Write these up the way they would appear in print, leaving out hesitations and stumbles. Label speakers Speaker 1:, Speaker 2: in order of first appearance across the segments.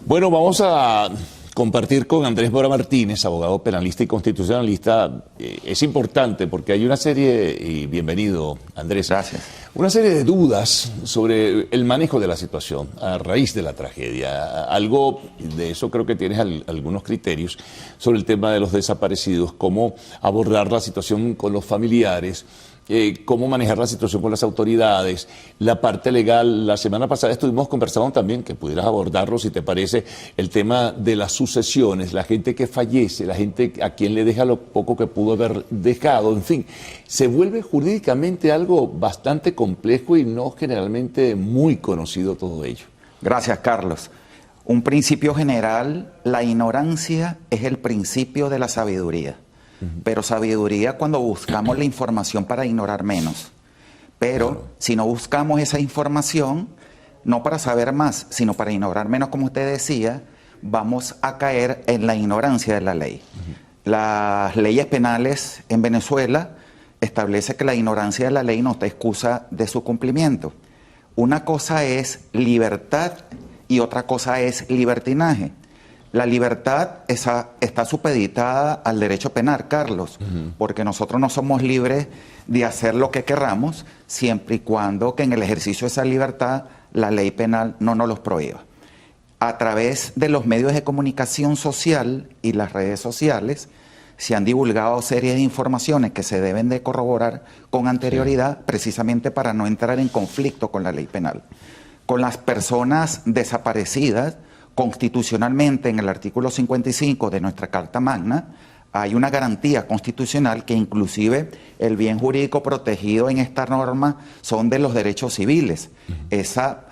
Speaker 1: Bueno, vamos a compartir con Andrés Mora Martínez, abogado penalista y constitucionalista. Es importante porque hay una serie, y bienvenido Andrés,
Speaker 2: gracias,
Speaker 1: una serie de dudas sobre el manejo de la situación a raíz de la tragedia. Algo de eso creo que tienes algunos criterios sobre el tema de los desaparecidos, cómo abordar la situación con los familiares, cómo manejar la situación con las autoridades, la parte legal. La semana pasada estuvimos conversando también, que pudieras abordarlo si te parece, el tema de las sucesiones, la gente que fallece, la gente a quien le deja lo poco que pudo haber dejado, en fin, se vuelve jurídicamente algo bastante complejo y no generalmente muy conocido todo ello.
Speaker 2: Gracias, Carlos. Un principio general: la ignorancia es el principio de la sabiduría. Pero sabiduría cuando buscamos la información para ignorar menos. Pero si no buscamos esa información, no para saber más, sino para ignorar menos, como usted decía, vamos a caer en la ignorancia de la ley. Las leyes penales en Venezuela establecen que la ignorancia de la ley no te excusa de su cumplimiento. Una cosa es libertad y otra cosa es libertinaje. La libertad está supeditada al derecho penal, Carlos, porque nosotros no somos libres de hacer lo que querramos, siempre y cuando que en el ejercicio de esa libertad la ley penal no nos los prohíba. A través de los medios de comunicación social y las redes sociales se han divulgado series de informaciones que se deben de corroborar con anterioridad, precisamente para no entrar en conflicto con la ley penal. Con las personas desaparecidas, constitucionalmente, en el artículo 55 de nuestra Carta Magna, hay una garantía constitucional que inclusive el bien jurídico protegido en esta norma son de los derechos civiles. Esa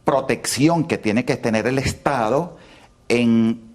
Speaker 2: protección que tiene que tener el Estado en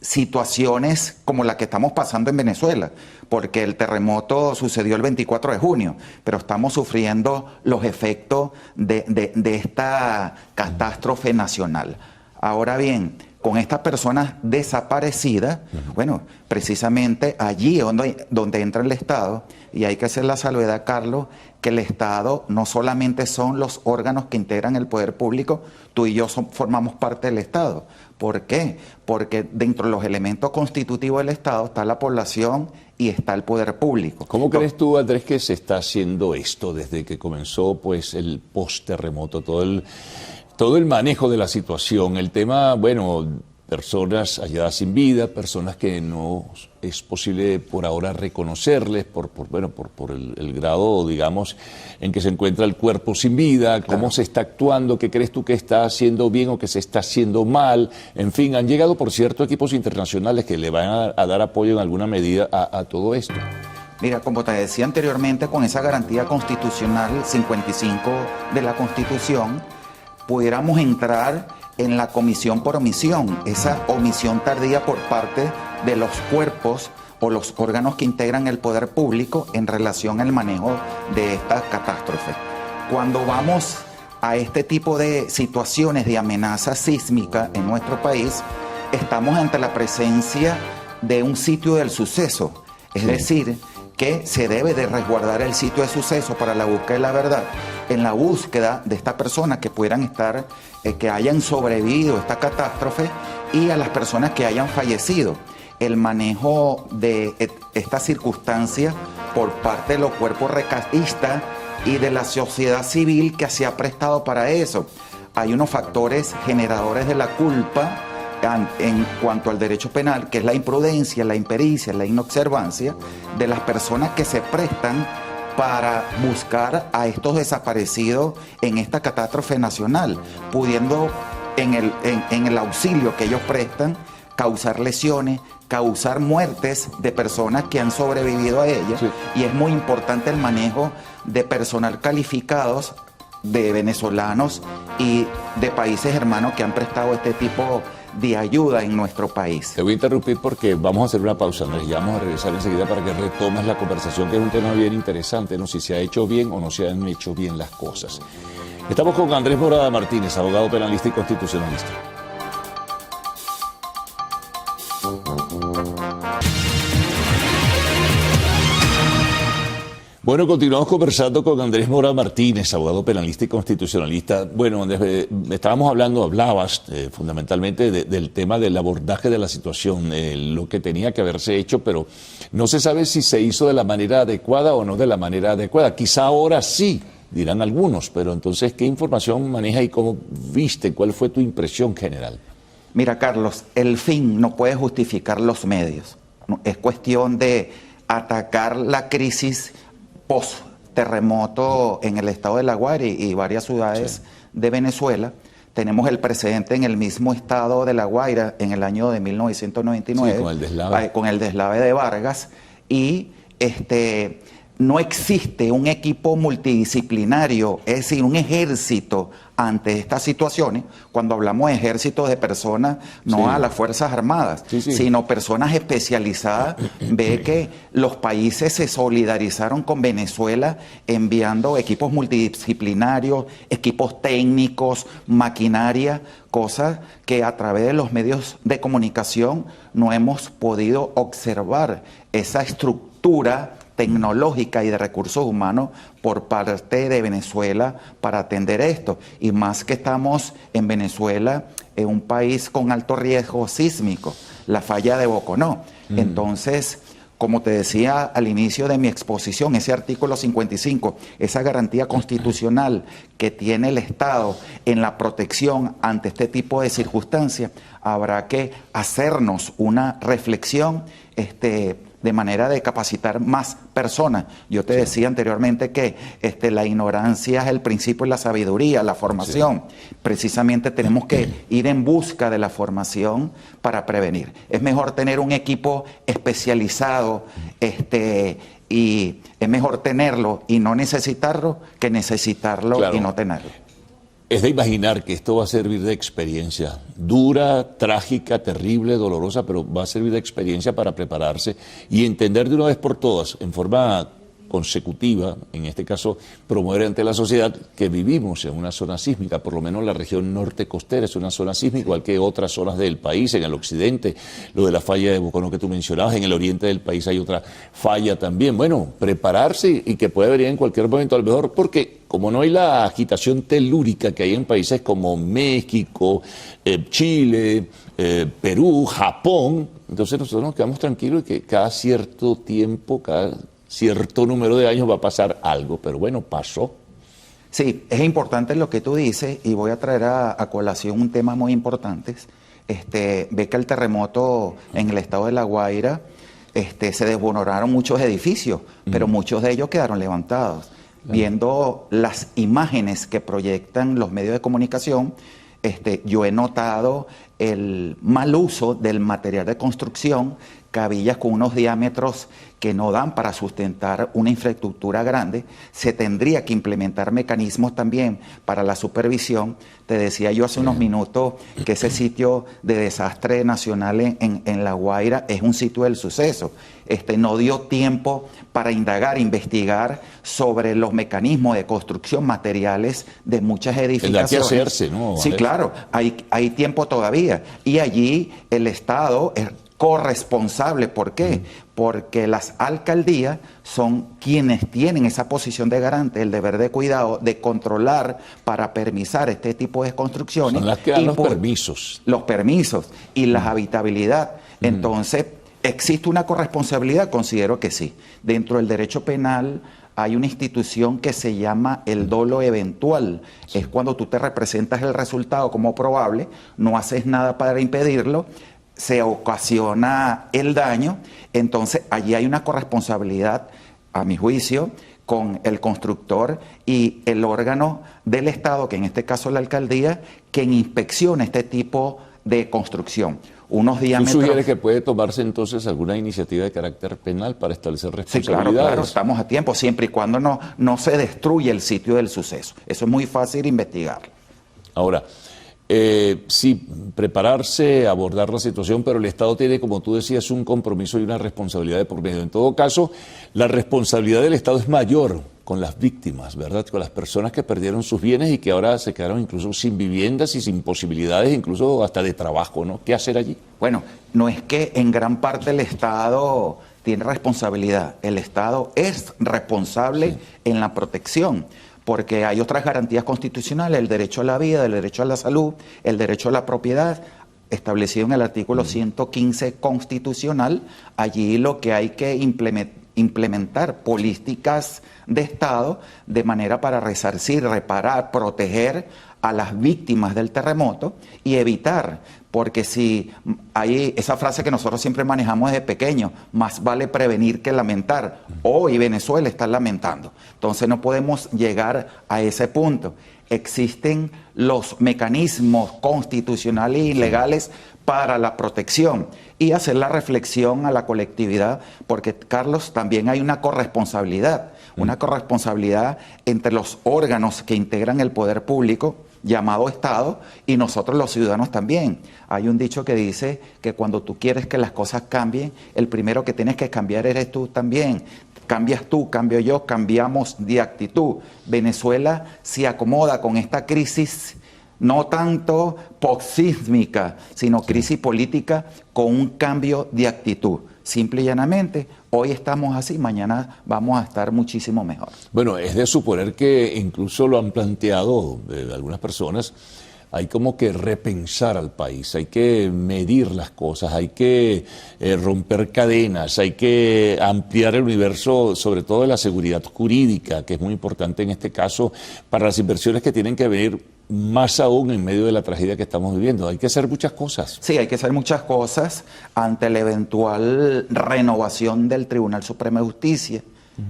Speaker 2: situaciones como la que estamos pasando en Venezuela, porque el terremoto sucedió el 24 de junio, pero estamos sufriendo los efectos de esta catástrofe nacional. Ahora bien, con estas personas desaparecidas, bueno, precisamente allí donde entra el Estado, y hay que hacer la salvedad, Carlos, que el Estado no solamente son los órganos que integran el poder público, tú y yo formamos parte del Estado. ¿Por qué? Porque dentro de los elementos constitutivos del Estado está la población y está el poder público.
Speaker 1: ¿Cómo crees tú, Andrés, que se está haciendo esto desde que comenzó pues el post-terremoto, todo el manejo de la situación, el tema, bueno, personas halladas sin vida, personas que no es posible por ahora reconocerles por el grado, digamos, en que se encuentra el cuerpo sin vida, cómo
Speaker 2: Claro.
Speaker 1: se está actuando, qué crees tú que está haciendo bien o que se está haciendo mal? En fin, han llegado, por cierto, equipos internacionales que le van a dar apoyo en alguna medida a todo esto.
Speaker 2: Mira, como te decía anteriormente, con esa garantía constitucional 55 de la Constitución, pudiéramos entrar en la comisión por omisión, esa omisión tardía por parte de los cuerpos o los órganos que integran el poder público en relación al manejo de esta catástrofe. Cuando vamos a este tipo de situaciones de amenaza sísmica en nuestro país, estamos ante la presencia de un sitio del suceso, es decir, que se debe de resguardar el sitio de suceso para la búsqueda de la verdad, en la búsqueda de estas personas que pudieran estar, que hayan sobrevivido a esta catástrofe, y a las personas que hayan fallecido. El manejo de esta circunstancia por parte de los cuerpos rescatistas y de la sociedad civil que se ha prestado para eso. Hay unos factores generadores de la culpa en cuanto al derecho penal, que es la imprudencia, la impericia, la inobservancia de las personas que se prestan para buscar a estos desaparecidos en esta catástrofe nacional, pudiendo en el auxilio que ellos prestan causar lesiones, causar muertes de personas que han sobrevivido a ellas. Sí. Y es muy importante el manejo de personal calificados, de venezolanos y de países hermanos que han prestado este tipo de ayuda en nuestro país.
Speaker 1: Te voy a interrumpir porque vamos a hacer una pausa, Andrés, ya vamos a regresar enseguida para que retomes la conversación, que es un tema bien interesante, ¿no? Si se ha hecho bien o no se han hecho bien las cosas. Estamos con Andrés Mora Martínez, abogado penalista y constitucionalista. Bueno, continuamos conversando con Andrés Mora Martínez, abogado penalista y constitucionalista. Bueno, Andrés, hablabas fundamentalmente del tema del abordaje de la situación, lo que tenía que haberse hecho, pero no se sabe si se hizo de la manera adecuada o no de la manera adecuada. Quizá ahora sí, dirán algunos, pero entonces, ¿qué información maneja y cómo viste? ¿Cuál fue tu impresión general?
Speaker 2: Mira, Carlos, el fin no puede justificar los medios. Es cuestión de atacar la crisis post-terremoto en el estado de La Guaira y varias ciudades de Venezuela. Tenemos el precedente en el mismo estado de La Guaira en el año de 1999, con el deslave de Vargas, y no existe un equipo multidisciplinario, es decir, un ejército ante estas situaciones. Cuando hablamos de ejércitos de personas, no a las Fuerzas Armadas, sino personas especializadas. Ve que los países se solidarizaron con Venezuela enviando equipos multidisciplinarios, equipos técnicos, maquinaria, cosas que a través de los medios de comunicación no hemos podido observar esa estructura tecnológica y de recursos humanos por parte de Venezuela para atender esto. Y más que estamos en Venezuela, en un país con alto riesgo sísmico, la falla de Boconó. Entonces, como te decía al inicio de mi exposición, ese artículo 55, esa garantía constitucional que tiene el Estado en la protección ante este tipo de circunstancias, habrá que hacernos una reflexión de manera de capacitar más personas. Yo te decía anteriormente que la ignorancia es el principio de la sabiduría, la formación. Precisamente tenemos que ir en busca de la formación para prevenir. Es mejor tener un equipo especializado y es mejor tenerlo y no necesitarlo que necesitarlo y no tenerlo.
Speaker 1: Es de imaginar que esto va a servir de experiencia dura, trágica, terrible, dolorosa, pero va a servir de experiencia para prepararse y entender de una vez por todas, en forma consecutiva, en este caso, promover ante la sociedad que vivimos en una zona sísmica, por lo menos la región norte costera es una zona sísmica, igual que otras zonas del país, en el occidente, lo de la falla de Boconó que tú mencionabas, en el oriente del país hay otra falla también. Bueno, prepararse y que puede venir en cualquier momento, a lo mejor porque como no hay la agitación telúrica que hay en países como México, Chile, Perú, Japón, entonces nosotros nos quedamos tranquilos y que cada cierto tiempo, cada cierto número de años va a pasar algo, pero bueno, pasó.
Speaker 2: Sí, es importante lo que tú dices y voy a traer a colación un tema muy importante. Ve que el terremoto en el estado de La Guaira se desmoronaron muchos edificios, pero muchos de ellos quedaron levantados. Viendo las imágenes que proyectan los medios de comunicación, yo he notado el mal uso del material de construcción, cabillas con unos diámetros que no dan para sustentar una infraestructura grande. Se tendría que implementar mecanismos también para la supervisión. Te decía yo hace unos minutos que ese sitio de desastre nacional en La Guaira es un sitio del suceso. No dio tiempo para indagar, investigar sobre los mecanismos de construcción materiales de muchas edificaciones.
Speaker 1: Tendrá que hacerse, ¿no?
Speaker 2: Sí, claro, hay tiempo todavía. Y allí el Estado es corresponsable. ¿Por qué? Porque las alcaldías son quienes tienen esa posición de garante, el deber de cuidado, de controlar para permisar este tipo de construcciones.
Speaker 1: Son las que dan los permisos.
Speaker 2: Los permisos y la habitabilidad. Entonces, ¿existe una corresponsabilidad? Considero que sí. Dentro del derecho penal hay una institución que se llama el dolo eventual. Es cuando tú te representas el resultado como probable, no haces nada para impedirlo, se ocasiona el daño, entonces allí hay una corresponsabilidad, a mi juicio, con el constructor y el órgano del Estado, que en este caso es la alcaldía, quien inspecciona este tipo de construcción. Unos diámetros...
Speaker 1: ¿Tú sugieres que puede tomarse entonces alguna iniciativa de carácter penal para establecer responsabilidades?
Speaker 2: Sí, claro, estamos a tiempo, siempre y cuando no se destruye el sitio del suceso. Eso es muy fácil investigarlo.
Speaker 1: Ahora, sí, prepararse, abordar la situación, pero el Estado tiene, como tú decías, un compromiso y una responsabilidad de por medio. En todo caso, la responsabilidad del Estado es mayor con las víctimas, ¿verdad? Con las personas que perdieron sus bienes y que ahora se quedaron incluso sin viviendas y sin posibilidades, incluso hasta de trabajo, ¿no? ¿Qué hacer allí?
Speaker 2: Bueno, no es que en gran parte el Estado tiene responsabilidad. El Estado es responsable en la protección, porque hay otras garantías constitucionales, el derecho a la vida, el derecho a la salud, el derecho a la propiedad, establecido en el artículo 115 constitucional. Allí lo que hay que implementar políticas de Estado de manera para resarcir, reparar, proteger a las víctimas del terremoto y evitar, porque si hay esa frase que nosotros siempre manejamos desde pequeños, más vale prevenir que lamentar. Hoy Venezuela está lamentando, entonces no podemos llegar a ese punto. Existen los mecanismos constitucionales y legales para la protección y hacer la reflexión a la colectividad, porque, Carlos, también hay una corresponsabilidad entre los órganos que integran el poder público, llamado Estado, y nosotros los ciudadanos también. Hay un dicho que dice que cuando tú quieres que las cosas cambien, el primero que tienes que cambiar eres tú también. Cambias tú, cambio yo, cambiamos de actitud. Venezuela se acomoda con esta crisis, no tanto posísmica, sino crisis política con un cambio de actitud. Simple y llanamente, hoy estamos así, mañana vamos a estar muchísimo mejor.
Speaker 1: Bueno, es de suponer que incluso lo han planteado algunas personas, hay como que repensar al país, hay que medir las cosas, hay que romper cadenas, hay que ampliar el universo, sobre todo de la seguridad jurídica, que es muy importante en este caso para las inversiones que tienen que venir más aún en medio de la tragedia que estamos viviendo. Hay que hacer muchas cosas.
Speaker 2: Sí, hay que hacer muchas cosas ante la eventual renovación del Tribunal Supremo de Justicia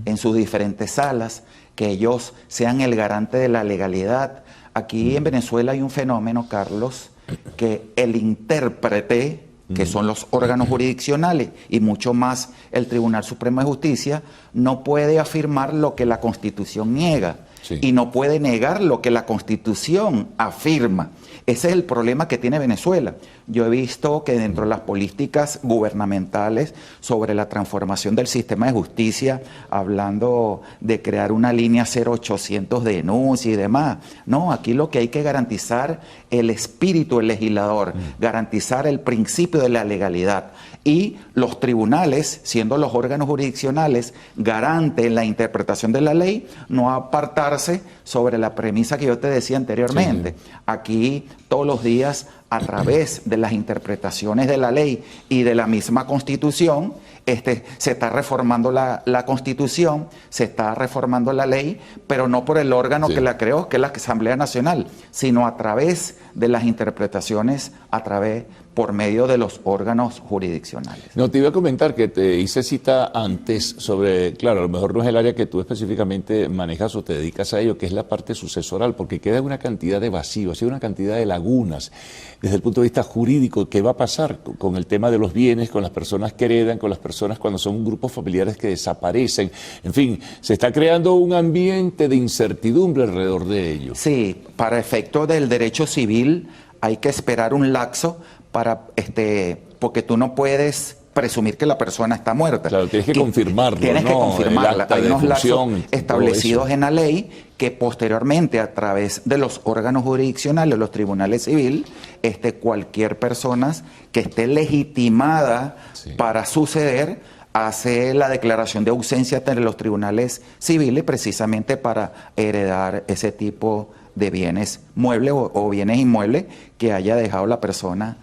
Speaker 2: en sus diferentes salas, que ellos sean el garante de la legalidad. Aquí en Venezuela hay un fenómeno, Carlos, que el intérprete, que son los órganos jurisdiccionales y mucho más el Tribunal Supremo de Justicia, no puede afirmar lo que la Constitución niega. Sí. Y no puede negar lo que la Constitución afirma. Ese es el problema que tiene Venezuela. Yo he visto que dentro de las políticas gubernamentales sobre la transformación del sistema de justicia, hablando de crear una línea 0800 de denuncia y demás, no, aquí lo que hay que garantizar el espíritu del legislador, garantizar el principio de la legalidad. Y los tribunales, siendo los órganos jurisdiccionales garantes en la interpretación de la ley, no apartarse sobre la premisa que yo te decía anteriormente. Sí. Aquí todos los días, a través de las interpretaciones de la ley y de la misma Constitución, se está reformando la Constitución, se está reformando la ley, pero no por el órgano que la creó, que es la Asamblea Nacional, sino a través de las interpretaciones, por medio de los órganos jurisdiccionales.
Speaker 1: No, te iba a comentar que te hice cita antes sobre, claro, a lo mejor no es el área que tú específicamente manejas o te dedicas a ello, que es la parte sucesoral, porque queda una cantidad de vacíos, hay una cantidad de lagunas desde el punto de vista jurídico. ¿Qué va a pasar con el tema de los bienes, con las personas que heredan, con las personas cuando son grupos familiares que desaparecen? En fin, se está creando un ambiente de incertidumbre alrededor de ello.
Speaker 2: Sí, para efecto del derecho civil hay que esperar un lapso porque tú no puedes presumir que la persona está muerta.
Speaker 1: Claro, tienes que confirmarlo.
Speaker 2: Tienes que confirmarla. Hay unos lapsos establecidos en la ley que posteriormente, a través de los órganos jurisdiccionales, los tribunales civiles, cualquier persona que esté legitimada para suceder, hace la declaración de ausencia ante los tribunales civiles precisamente para heredar ese tipo de bienes muebles o bienes inmuebles que haya dejado la persona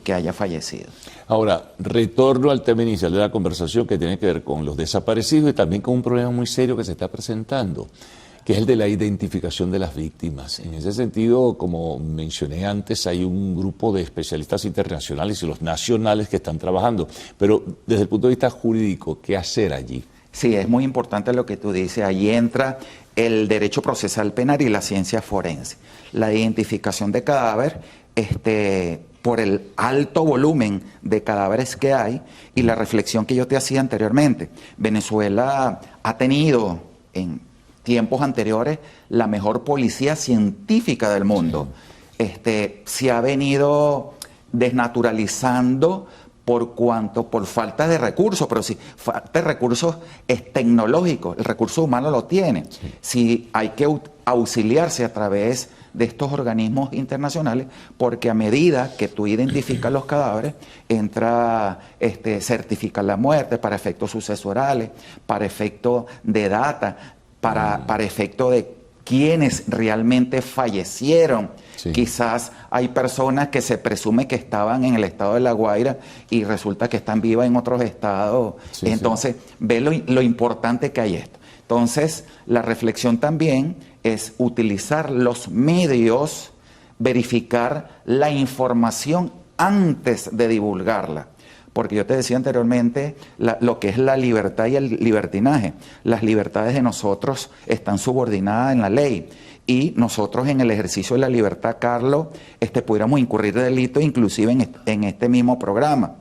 Speaker 2: que haya fallecido.
Speaker 1: Ahora, retorno al tema inicial de la conversación que tiene que ver con los desaparecidos y también con un problema muy serio que se está presentando, que es el de la identificación de las víctimas. En ese sentido, como mencioné antes, hay un grupo de especialistas internacionales y los nacionales que están trabajando, pero desde el punto de vista jurídico, ¿qué hacer allí?
Speaker 2: Sí, es muy importante lo que tú dices. Allí entra el derecho procesal penal y la ciencia forense. La identificación de cadáver, por el alto volumen de cadáveres que hay y la reflexión que yo te hacía anteriormente. Venezuela ha tenido en tiempos anteriores la mejor policía científica del mundo. Se ha venido desnaturalizando por falta de recursos, pero si falta de recursos tecnológicos, el recurso humano lo tiene. Si hay que auxiliarse a través de estos organismos internacionales, porque a medida que tú identificas los cadáveres, entra certificar la muerte para efectos sucesorales, para efectos de data, para efectos de quienes realmente fallecieron. Sí. Quizás hay personas que se presume que estaban en el estado de La Guaira y resulta que están vivas en otros estados. Sí, entonces, sí. Ve lo importante que hay esto. Entonces, la reflexión también es utilizar los medios, verificar la información antes de divulgarla. Porque yo te decía anteriormente lo que es la libertad y el libertinaje. Las libertades de nosotros están subordinadas en la ley. Y nosotros en el ejercicio de la libertad, Carlos, pudiéramos incurrir de delito inclusive en este mismo programa.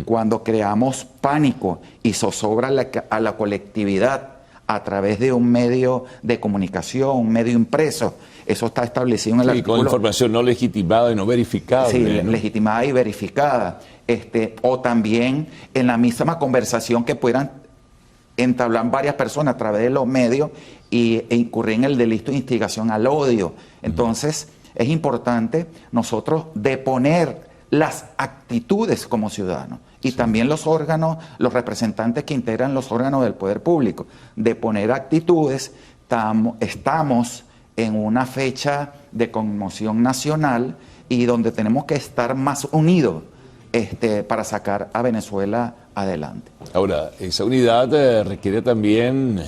Speaker 2: Cuando creamos pánico y zozobra a la colectividad a través de un medio de comunicación, un medio impreso, eso está establecido en el artículo.
Speaker 1: Con información no legitimada y no verificada.
Speaker 2: Sí, ¿no? Legitimada y verificada. O también en la misma conversación que puedan entablar varias personas a través de los medios e incurrir en el delito de instigación al odio. Entonces, es importante nosotros deponer las actitudes como ciudadanos y también los órganos, los representantes que integran los órganos del poder público, deponer actitudes. Estamos en una fecha de conmoción nacional y donde tenemos que estar más unidos para sacar a Venezuela adelante.
Speaker 1: Ahora, esa unidad requiere también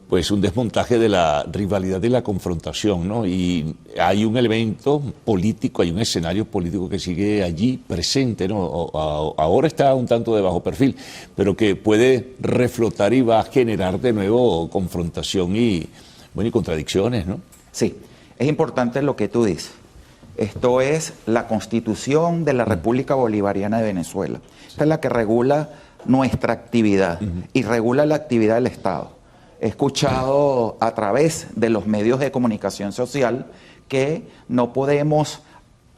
Speaker 1: pues un desmontaje de la rivalidad y la confrontación, ¿no? Y hay un elemento político, hay un escenario político que sigue allí presente, ¿no? Ahora está un tanto de bajo perfil, pero que puede reflotar y va a generar de nuevo confrontación y contradicciones, ¿no?
Speaker 2: Sí, es importante lo que tú dices. Esto es la Constitución de la República Bolivariana de Venezuela. Esta es la que regula nuestra actividad y regula la actividad del Estado. He escuchado a través de los medios de comunicación social que no podemos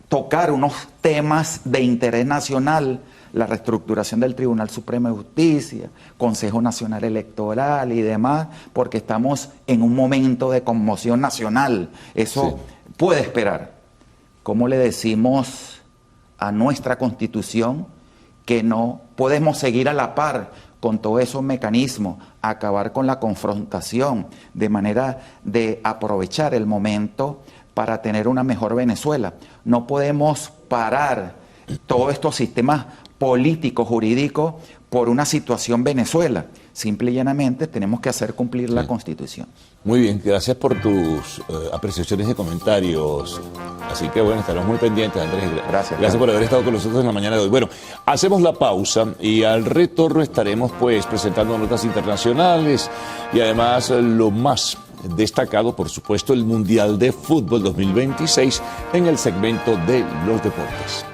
Speaker 2: tocar unos temas de interés nacional, la reestructuración del Tribunal Supremo de Justicia, Consejo Nacional Electoral y demás, porque estamos en un momento de conmoción nacional. Eso puede esperar. ¿Cómo le decimos a nuestra Constitución que no podemos seguir a la par con todos esos mecanismos, acabar con la confrontación, de manera de aprovechar el momento para tener una mejor Venezuela? No podemos parar todos estos sistemas políticos, jurídicos, por una situación Venezuela. Simple y llanamente tenemos que hacer cumplir la Constitución.
Speaker 1: Muy bien, gracias por tus apreciaciones y comentarios. Así que bueno, estaremos muy pendientes, Andrés. Gracias por haber estado con nosotros en la mañana de hoy. Bueno, hacemos la pausa y al retorno estaremos pues presentando notas internacionales y además lo más destacado, por supuesto, el Mundial de Fútbol 2026 en el segmento de los deportes.